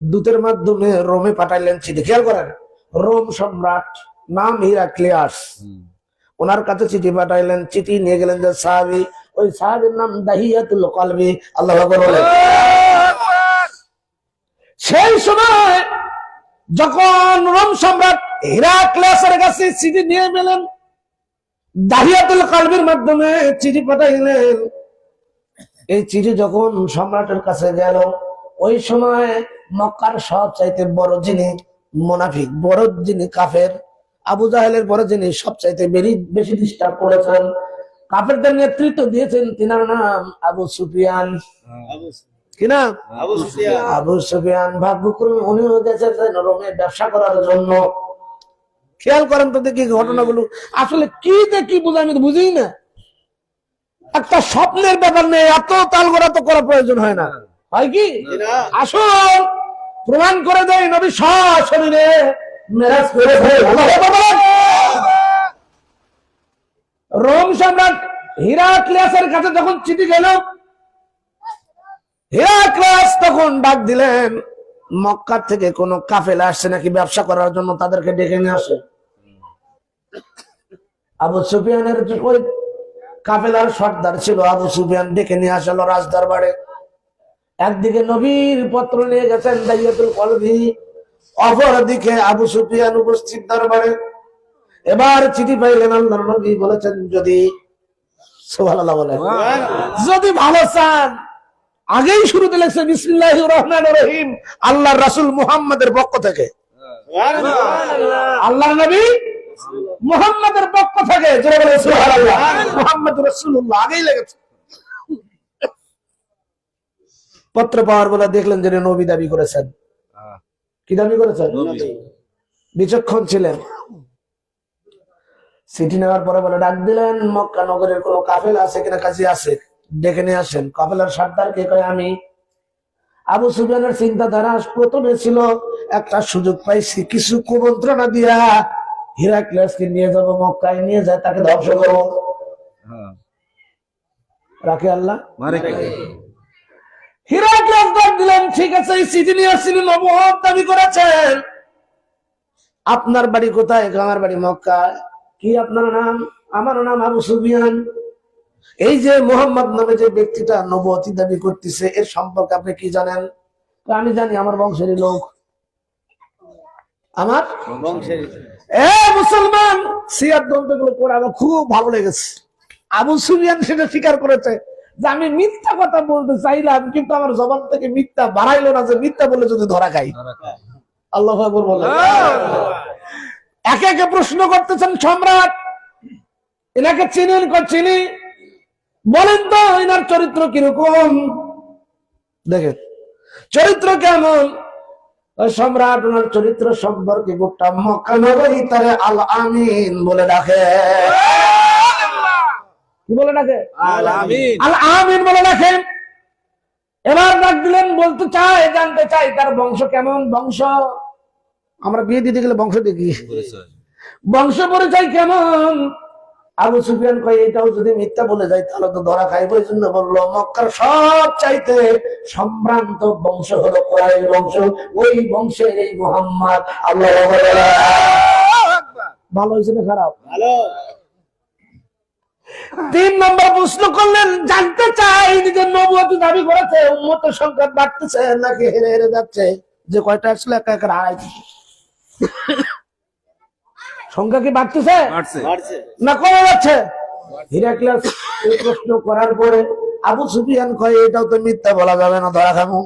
দূতের মাধ্যমে রোমে পাঠাইলেন চিঠি। খেয়াল করেন, রোম সম্রাট নাম হিরাক্লিয়াস, ওনার কাছে চিঠি পাঠাইলেন। চিঠি নিয়ে গেলেন যে সাহাবী, ওই সাহাবীর নাম দাহিয়াতুল কলবি। আল্লাহু আকবার বলেন। সেই সময় যখন রোম সম্রাট হিরাক্লিয়াসের কাছে চিঠি নিয়ে গেলেন, দাহিয়াতুল কলবির মাধ্যমে চিঠি পাঠাইলেন। এই চিঠি যখন সম্রাটের কাছে গেল, ওই সময় মক্কার সব চাইতে বড় যিনি মুনাফিক, বড় যিনি কাফের, আবু জাহেলের বড় যিনি সব চাইতে বেশি ডিস্টার্ব করেছেন, কাফেরদের নেতৃত্ব দিয়েছেন, তিনার নাম আবু সুফিয়ান। কি নাম? আবু সুফিয়ান। ভাগ্যক্রমে উনিও গেছেন রোমে ব্যবসা করার জন্য। খেয়াল করেন তো দেখি ঘটনাগুলো আসলে কি দেখি বুঝে, আমি তো বুঝি না। একটা স্বপ্নের ব্যাপার নেই, এত তালগোড়া তো করা প্রয়োজন হয় না, হয় কি? আসল প্রমাণ করে দেয় নবী সশরীরে মেরাজ করেছে। রোম সম্রাট হিরাক্লিয়াসের কাছে যখন চিঠি গেল, হিরাক্লিয়াস তখন ডাক দিলেন, মক্কা থেকে কোন কাফেলা আসছে নাকি ব্যবসা করার জন্য, তাদেরকে ডেকে নিয়ে আসে। আবু সুফিয়ানের ওই কাফেলার সর্দার ছিল আবু সুফিয়ান, ডেকে নিয়ে আসলো রাজদরবারে। একদিকে নবীর পত্র নিয়ে গেছেন দাহিয়াতুল কলবি, অপরদিকে আবু সুফিয়ান উপস্থিত দরবারে। এবার চিঠি পাইলেন, আল্লাহর নবী বলেছেন যদি সুবহানাল্লাহ বলেন, যদি ভালো চান আগেই শুরুতে লেখছে বিসমিল্লাহির রহমানির রহিম, আল্লাহর রাসূল মুহাম্মাদের পক্ষ থেকে। আল্লাহর নবী মুহাম্মাদের পক্ষ থেকে, জোরে বলেন সুবহানাল্লাহ। মুহাম্মাদুর রাসূলুল্লাহ আগেই লেগেছে। পত্র পাওয়ার বলে দেখলেন যে নবী দাবি করেছেন। কি দাবি করেছেন? বিচক্ষণ ছিলেন। চিঠি নেওয়ার পরে বলে ডাক দিলেন, মক্কা নগরের কোন কাফেলা আছে কিনা, কাছে আছে, ডেকে নিয়ে আসেন। কাফেলার সর্দার কে কয় আমি। আবু সুফিয়ানের চিন্তাধারা প্রথমে ছিল একটা সুযোগ পাইছি, কিছু কুমন্ত্রণা দিয়া হিরাক্লিয়াসকে নিয়ে যাব, মক্কায় নিয়ে যায় তাকে ধ্বংস করবো। রাখে আল্লাহ। হিরাক্লিয়াস ডাক দিলেন, ঠিক আছে, এই চিঠি নিয়ে আসছিলেন, নবুয়ত দাবি করেছেন, আপনার বাড়ি কোথায়? আমার বাড়ি মক্কায়। কি আপনার নাম? আমার নাম আবু সুফিয়ান। এই যে মুহাম্মদ নামে যে ব্যক্তিটা নবুয়তি দাবি করতেছে, এর সম্পর্কে আপনি কি জানেন? আমি জানি, আমার বংশেরই লোক, আমার বংশের। মুসলমান, সিয়ার গ্রন্থগুলো পড়ে আমার খুব ভালো লেগেছে। আবু সুফিয়ান সেটা স্বীকার করেছে যে আমি মিথ্যা কথা বলতে চাইলাম, কিন্তু আমার জবান থেকে মিথ্যা বাড়াইলো না, যে মিথ্যা বলে যদি ধরা খাই। আল্লাহু আকবার বলেন। একে একে প্রশ্ন করতেছেন সম্রাট, এনাকে চিনেন? চিনি। বলেন তো এনার চরিত্র কিরকম, দেখেন চরিত্র কেমন। সম্রাট ওনার চরিত্র সম্পর্কে গোটা মক্কা নগরী তারে আল আমিন বলে ডাকে। কি বলে ডাকে? আল আমিন। আল আমিন বলে ডাকেন। এবার ডাক দিলেন, বলতে চাই, জানতে চাই তার বংশ কেমন। বংশ, আমরা বিয়ে দিতে গেলে বংশ দেখি, বংশ পরিচয় কেমন। আবু সুফিয়ান কয় এটাও যদি মিথ্যা বলে যায় তাহলে তো ধরা খাইব। এই জন্য বললো মক্কার সব চাইতে সম্ভ্রান্ত বংশ হলো কুরাইশ বংশ, ওই বংশের এই মুহাম্মদ। আল্লাহ ভালো হয়েছে না খারাপ? ভালো। 3 নম্বর প্রশ্ন করলেন, জানতে চাই নিজের নবুয়ত দাবি করেছে, উম্মতের সংখ্যা বাড়তেছে নাকি হেরে হেরে যাচ্ছে? যে কয়টা আসলে একা একা হারাইছে, সংখ্যা কি বাড়তেছে না কমে যাচ্ছে? হিরাক্লিয়াস এই প্রশ্ন করার পরে আবু সুফিয়ান কয় এটাও তো মিথ্যা বলা যাবে না, ধরা খামু।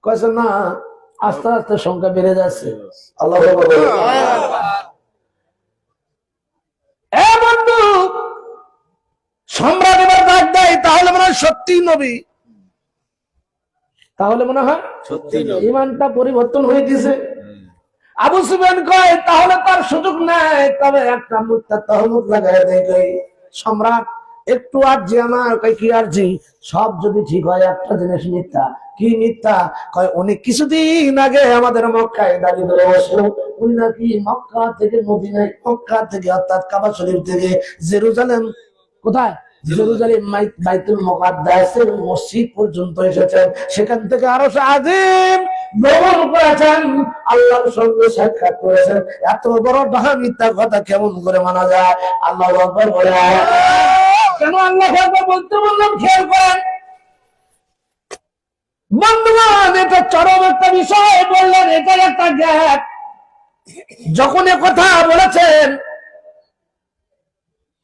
কয়েছে না, আস্তে আস্তে সংখ্যা বেড়ে যাচ্ছে। আল্লাহ বন্ধু, সম্রাট এবার ডাক দেয়, তাহলে মনে হয় সত্যি নবী, তাহলে মনে হয় সত্যি ইমানটা পরিবর্তন হয়ে গেছে। আবু সুফিয়ান কয় তাহলে তার সুযোগ নাই, তবে একটা মুক্তা তহমত লাগাই দেয়। সম্রাট একটু আরজি আমার, কয় কি আরজি? সব যদি ঠিক হয় একটা জিনিস মিথ্যা। কি মিথ্যা? কয় উনি কিছুদিন আগে আমাদের মক্কায় দাঁড়িয়ে ধরে বসলো, উনি নাকি মক্কা থেকে মদিনায়, মক্কা থেকে অর্থাৎ কাবা শরীফ থেকে জেরুজালেম, কোথায় জেরুজালেম বাইতুল মুকাদ্দাসের মসজিদ পর্যন্ত এসেছেন, সেখান থেকে আরশ আজিম ভ্রমণ করেছেন, আল্লাহর সঙ্গে সাক্ষাৎ করেছেন। এত বড় ডাহা মিথ্যা কথা কেমন করে মানা যায়? আল্লাহু আকবার বলে। কেন আল্লাহু আকবার বলতে বললাম খেয়াল করেন বন্ধুগণ, এটা চরম একটা বিষয় বললেন, এটার একটা গ্যাপ। যখন এ কথা বলেছেন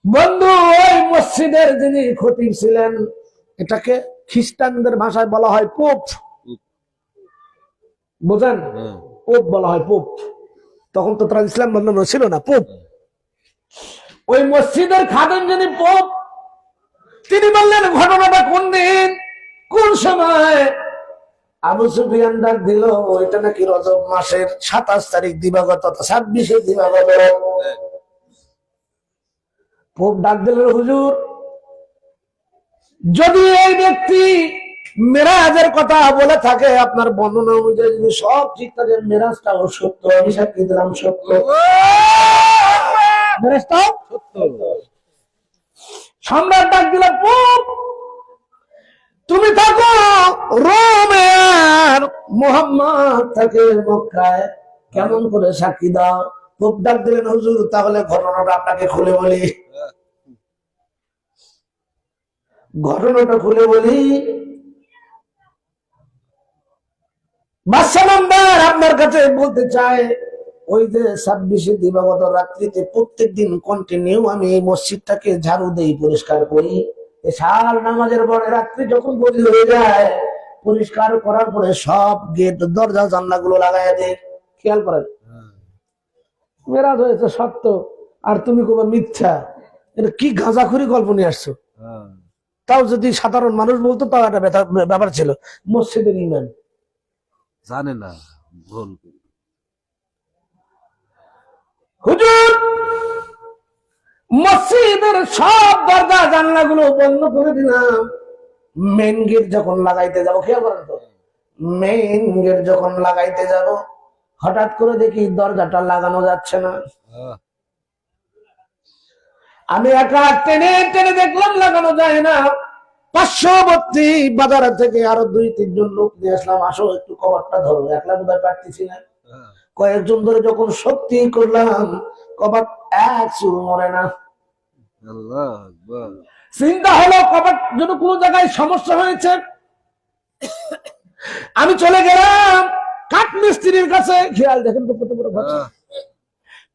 বন্ধু, ওই মসজিদের যিনি খতিব ছিলেন, এটাকে খ্রিস্টানদের ভাষায় বলা হয় পোপ, বুঝেন? পোপ বলা হয় পোপ। তখন তো তারা ইসলাম ধর্ম ছিল না, পোপ। ওই মসজিদের খাদেম যিনি পোপ, তিনি বললেন ঘটনাটা কোন দিন কোন সময়? আবু সুফিয়ান ডাক দিল, ওইটা নাকি রজব মাসের 27 তারিখ দিবাগত, 26 দিবাগত। পোপ ডাক দিলেন, হুজুর যদি এই ব্যক্তি মেরাজের কথা বলে থাকে, আপনার বর্ণনা অনুযায়ী যদি সব ঠিক থাকে, মেরাজটাও সত্য, আমি সাক্ষী দিলাম সত্য, মেরাজটাও সত্য। সম্রাট ডাক দিল, পোপ তুমি থাকো রোমে আর মুহাম্মদ থাকে মক্কায়, কেমন করে সাক্ষী দাও? পোপ ডাক দিলেন, হুজুর তাহলে ঘটনাটা আপনাকে খুলে বলি, ঘটনাটা খুলে বলি। বাদশা নামদার আপনার কাছে বলতে চাই, ওই যে 26 দিবাগত রাত্রিতে প্রত্যেকদিন কন্টিনিউ আমি এই মসজিদটাকে ঝাড়ু দেই, পরিষ্কার করি। সার নামাজের পরে রাত্রি যখন বদলি হয়ে যায়, পরিষ্কার করার পরে সব গেট দরজা জানলা গুলো লাগাই দেয়। খেয়াল করেন, মেরাজ হয়েছে সত্য আর তুমি কোন মিথ্যা। এটা কি গাঁজাখুরি গল্প নিয়ে আসছো? তাও যদি সাধারণ মানুষ বলতো তাও একটা ব্যাপার ছিল। মসজিদের ইমাম জানে না, ভুল। হুজুর মসজিদের সব দরজা জানলা গুলো বন্ধ করে দিলাম। মেইন গেট যখন লাগাইতে যাবো, খেয়াল করেন তো, মেইন গেট যখন লাগাইতে যাব, হঠাৎ করে দেখি দরজাটা লাগানো যাচ্ছে না। আমি একা টেনে টেনে দেখলাম লাগানো যায় না। পার্শ্ববর্তী বাজার থেকে আরো 2-3 জন লোক নিয়ে আসলাম, আসো একটু কভারটা ধরো, একলা বোধহয় পারতেছি না। কয়েকজন ধরে যখন শক্তি করলাম, কভার এক চুল মরে না। চিন্তা হলো কভার যেন কোনো জায়গায় সমস্যা হয়েছে। আমি চলে গেলাম কাঠ মিস্ত্রির কাছে। খেয়াল দেখেন তো কত বড় কথা।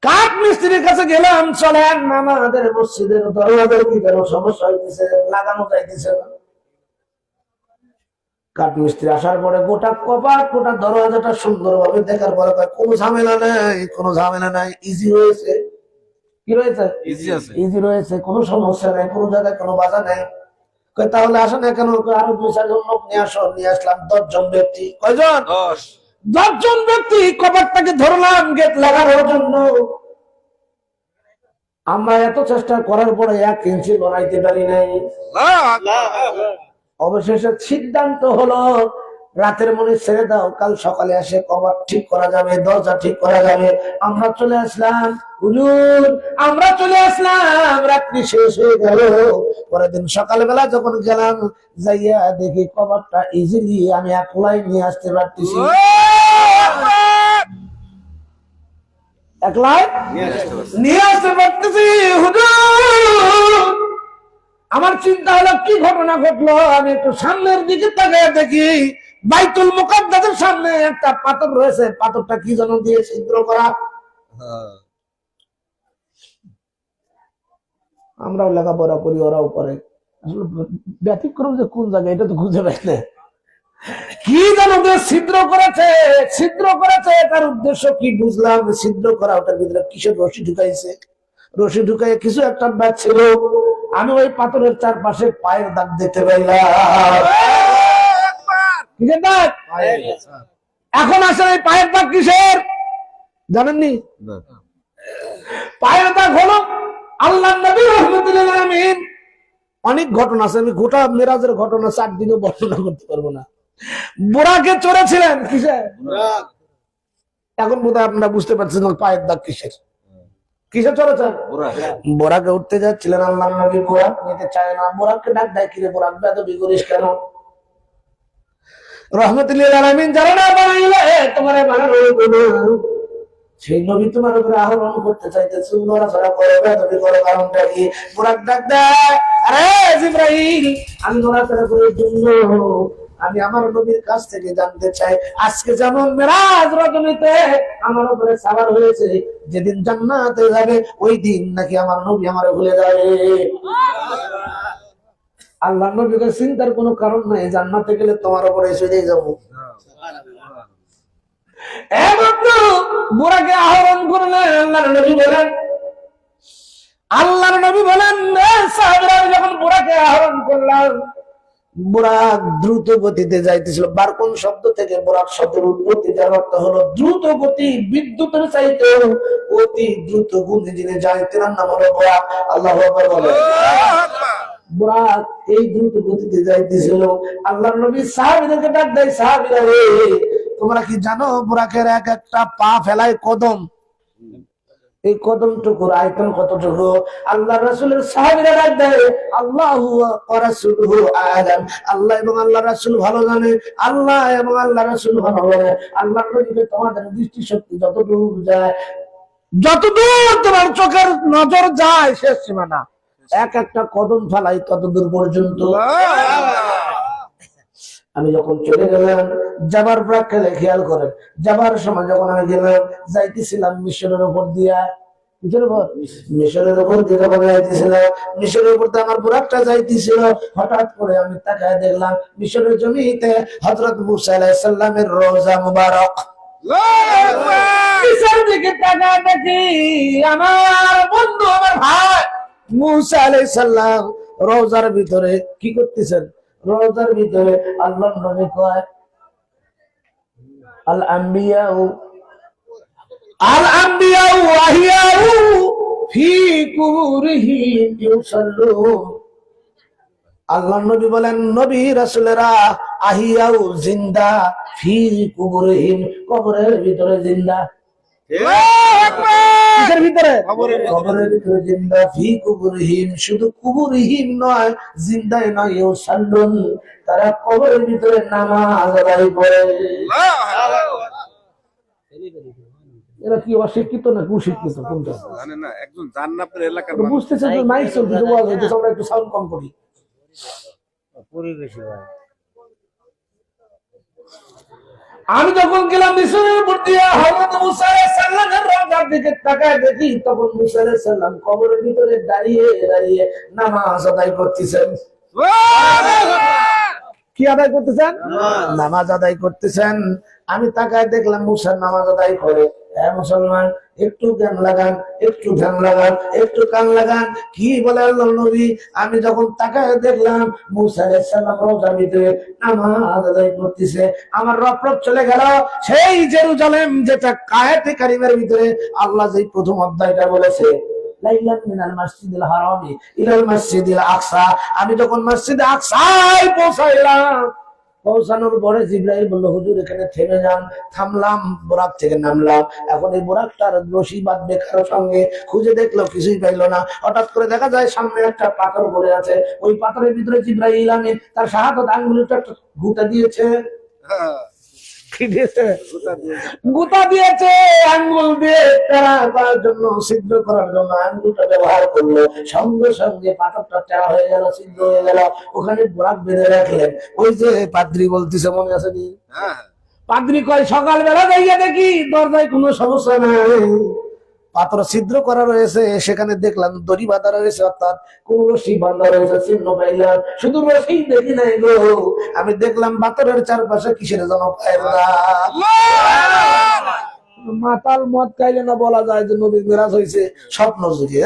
কাঠ মিস্ত্রির কাছে গেলাম, চলেন আমাদের মসজিদের দরজার কি কেন সমস্যা হইতেছে, লাগানো যাইতেছে না। কাঠ মিস্ত্রি আসার পরে গোটা কপাট গোটা দরজাটা সুন্দর ভাবে দেখার পরে কোনো ঝামেলা নাই, কোনো ঝামেলা নাই, ইজি রয়েছে। কি রয়েছে? ইজি রয়েছে, কোনো সমস্যা নেই, কোনো জায়গায় কোনো বাধা নেই। তাহলে আসো না কেন? আরো 2-4 জন লোক নিয়ে আসো। নিয়ে আসলাম 10 জন ব্যক্তি। কয়জন? 10 জন ব্যক্তি। কপাটটাকে ধরলাম গেট লাগানোর জন্য। আমরা এত চেষ্টা করার পরে 1 ইঞ্চি বানাইতে পারি নাই। অবশেষে সিদ্ধান্ত হলো, রাতের মনে ছেড়ে দাও, কাল সকালে আসে কভার ঠিক করা যাবে, দরজা ঠিক করা যাবে। আমরা চলে আসলাম হুজুর, আমরা চলে আসলাম। রাত্রি শেষ হয়ে গেল। পরের দিন সকালবেলা যখন গেলাম, যাইয়া দেখি কভারটা ইজিলি আমি একলাই নিয়ে আসতে পারতেছি। একলাই নিয়ে আসতে পারতেছি হুজুর। আমার চিন্তা হলো কি ঘটনা ঘটলো। আমি একটু সামনের দিকে তাকিয়ে দেখি, বাইতুল মুকাদ্দাসের সামনে একটা পাথর রয়েছে। পাথরটা কি যেন দিয়ে ছিদ্র করা। আমরাও লেখাপড়া করি, ওরাও করে। আসলে ব্যতিক্রম যে কোন জায়গায় এটা তো খুঁজে পাই না। কি যেন দিয়ে ছিদ্র করেছে, ছিদ্র করেছে। তার উদ্দেশ্য কি বুঝলাম, ছিদ্র করা। ওটার ভিতরে কিসের রশি ঢুকাইছে। রশি ঢুকাই কিছু একটা ব্যাগ ছিল। আমি ওই পাথরের চারপাশে পায়ের দাগ দেখতে পাইলাম। কিসের দাগ? এখন আসলে এই পায়ের দাগ কিসের জানেননি? পায়ের দাগ হলো আল্লাহ নবী রাহমাতুল্লিল আলামিন। অনেক ঘটনা আছে, আমি গোটা মেরাজের ঘটনা 4 দিনে বর্ণনা করতে পারবো না। বোরাকে চড়েছিলেন কিসে? এখন বোধহয় আপনারা বুঝতে পারছেন পায়ের দাগ কিসের। কিসে চড়েছেন? বোরাকে উঠতে যাচ্ছিলেন, আল্লাহ নবী বোরাক নিতে চায় না। বোরাককে ডাক দেয়, কিরে বোরাক বেয়াদবি করিস কেন? রহমতুল্লাহ আলামিন যারা না বানাইলে তোমার বানানো হইবে না। সেই নবী তোমার উপরে আহরণ করতে চাইতেছে, নড়াচড়া করে বেদবি করে, কারণটা কি? বুরাক ডাক দেয়, আরে জিবরাইল, আমি নড়াচড়া করার জন্য আমি আমার নবীর কাছ থেকে জানতে চাই, আজকে যেমন মেরাজ রজনীতে আমার উপরে সাওয়ার হয়েছে, যেদিন জান্নাতে যাবে ওই দিন নাকি আমার নবী আমারে ভুলে যাবে? আল্লাহ নবীকে চিন্তার কোনো কারণ নাই, জান্নাতে গেলে তোমার উপরে এসে যাবো। বুড়াকে আহরণ করলেন, আল্লাহর নবী বলেন সাহাবীরা যখন বুড়াকে আহরণ করলাম, বুড়া দ্রুত গতিতে যাইতেছিল। বারকুন শব্দ থেকে বুড়াক শব্দের উৎপত্তি, যার অর্থ হলো দ্রুত গতি, বিদ্যুতের চাইতে অতি দ্রুত গতি যিনি যায় তার নাম হলো বুড়াক। আল্লাহু আকবার বলেন। বুড়াক এই দ্রুত গতিতে যাইতেছিল। আল্লাহর নবী সাহাবীদেরকে ডাক দেয়, সাহাবীরা রে, তোমরা কি জানো বুড়াকের এক একটা পা ফেলায় কদম? এই কদমটুকুর আয়তন কতটুকু? আল্লাহ রাসূলের সাহাবীরা ডাক দেয়, আল্লাহু ওয়া রাসূলুহু আ'লাম, আল্লাহ এবং আল্লাহ রাসূল ভালো জানে, আল্লাহ এবং আল্লাহ রাসূল ভালো জানে। আল্লাহর নবীকে তোমাদের দৃষ্টিশক্তি যতদূর যায়, যতদূর তোমার চোখের নজর যায়, শেষ সীমানা, এক একটা কদম ফেলাই ততদূর পর্যন্ত। আমি যখন চলে গেলাম, যাবার প্রাক্কালে খেয়াল করেন, যাবার সময় যখন আমি গেলাম, যাইতেছিলাম মিশরের উপর দিয়া, মিশরের উপর দিয়ে যখন যাইতেছিলাম, মিশরের উপর দিয়ে আমার বুরাকটা যাইতেছিল, হঠাৎ করে আমি তাকায় দেখলাম মিশরের জমিতে হযরত মুসা আলাইহিস সালামের রওজা মুবারক। পিছন দিকে তাকায় দেখি আমার বন্ধু, আমার ভাই মুসা আলাইহিস সালাম রওজার ভিতরে কি করতেছেন? রওজার ভিতরে আল্লাহর নবী কয়, আল আম্বিয়াউ আহিয়াউ ফি কুবুরিহিম ইউসাল্লুন। আল্লাহর নবী বলেন, নবী রাসূলেরা আহিয়াউ জিন্দা, ফি কুবুরিহিম কবরের ভিতরে জিন্দা। কিসের ভিতরে? কবরের ভিতরে জিন্দা, ফি কুবুরিহিম, শুধু কুবুরিহিম নয়, জিন্দাই নয়, ইউসাল্লুন, তারা কবরের ভিতরে নামাজ আদায় করে। এরা কি অশিক্ষিত না কুশিক্ষিত? কোনটা জানেন না? একজন জান্নাতের এলাকার মানুষ বুঝতেছে তো, মাইক চলতেছে, ওয়াজ হইতেছে, আমরা একটু সাউন্ড কম করি। পরিবেশে ভাই আমি যখন গেলাম মিশরের উপর দিয়ে, হযরত মুসা আলাইহিস সালামের রওজার দিকে তাকায় দেখি, তখন মুসা আলাইহিস সালাম কবরের ভিতরে দাঁড়িয়ে দাঁড়িয়ে নামাজ আদায় করতেছেন। কি আদায় করতেছেন? নামাজ আদায় করতেছেন। আমি তাকায় দেখলাম মুসা নামাজ আদায় করে। মুসলমান, একটু জ্ঞান লাগান, একটু ধ্যান লাগান, একটু কান লাগান। কি বলে আল্লাহর নবী? আমি যখন তাকায় দেখলাম মুসা আলাইহিস সালাম রওজার ভিতরে নামাজ আদায় করতেছে, আমার রপ্রপ চলে গেল সেই জেরুজালেম, যেটা আয়াতে কারিমের ভিতরে আল্লাহ যে প্রথম অধ্যায়টা বলেছে, লাইলান মিনাল মাসজিদিল হারামি ইলাল মাসজিদিল আকসা। আমি যখন মসজিদে আকসায় পৌঁছাইলাম, পৌঁছানোর পরে জিবরাইল বলল, হুজুর এখানে থেমে যান। থামলাম, বুরাক থেকে নামলাম। এখন এই বুরাকটার রশি বাঁধবে কারো সঙ্গে, খুঁজে দেখলো কিছুই পাইলো না। হঠাৎ করে দেখা যায় সামনে একটা পাথর পড়ে আছে, ওই পাথরের ভিতরে জিবরাইল আমিন তার শাহাদাত আঙ্গুলটা গুঁতা দিয়েছে। কি দিয়েছে? গুঁতা দিয়েছে। আঙ্গুল দিয়ে টেরা করার জন্য, ছিদ্র করার জন্য আঙ্গুলটা ব্যবহার করলো। সঙ্গে সঙ্গে পাথরটা টেরা হয়ে গেল, ছিদ্র হয়ে গেল। ওখানে বুরাক বেঁধে রাখলেন। ওই যে পাদ্রী বলতেছে, মনে আছে নি? পাদ্রী কয়, সকালবেলা যাইয়া দেখি দরজায় কোনো সমস্যা নাই, পাথর ছিদ্র করা রয়েছে, সেখানে দেখলাম দড়ি বাঁধা রয়েছে, অর্থাৎ কোন রশি বাঁধা রয়েছে, চিহ্ন পাইলাম। শুধু রশি দেখি নাই গো, আমি দেখলাম পাথরের চারপাশে কিসের যেন মাতাল মদ খাইলে না বলা যায় যে নবীর মেরাজ হয়েছে স্বপ্ন যুগে।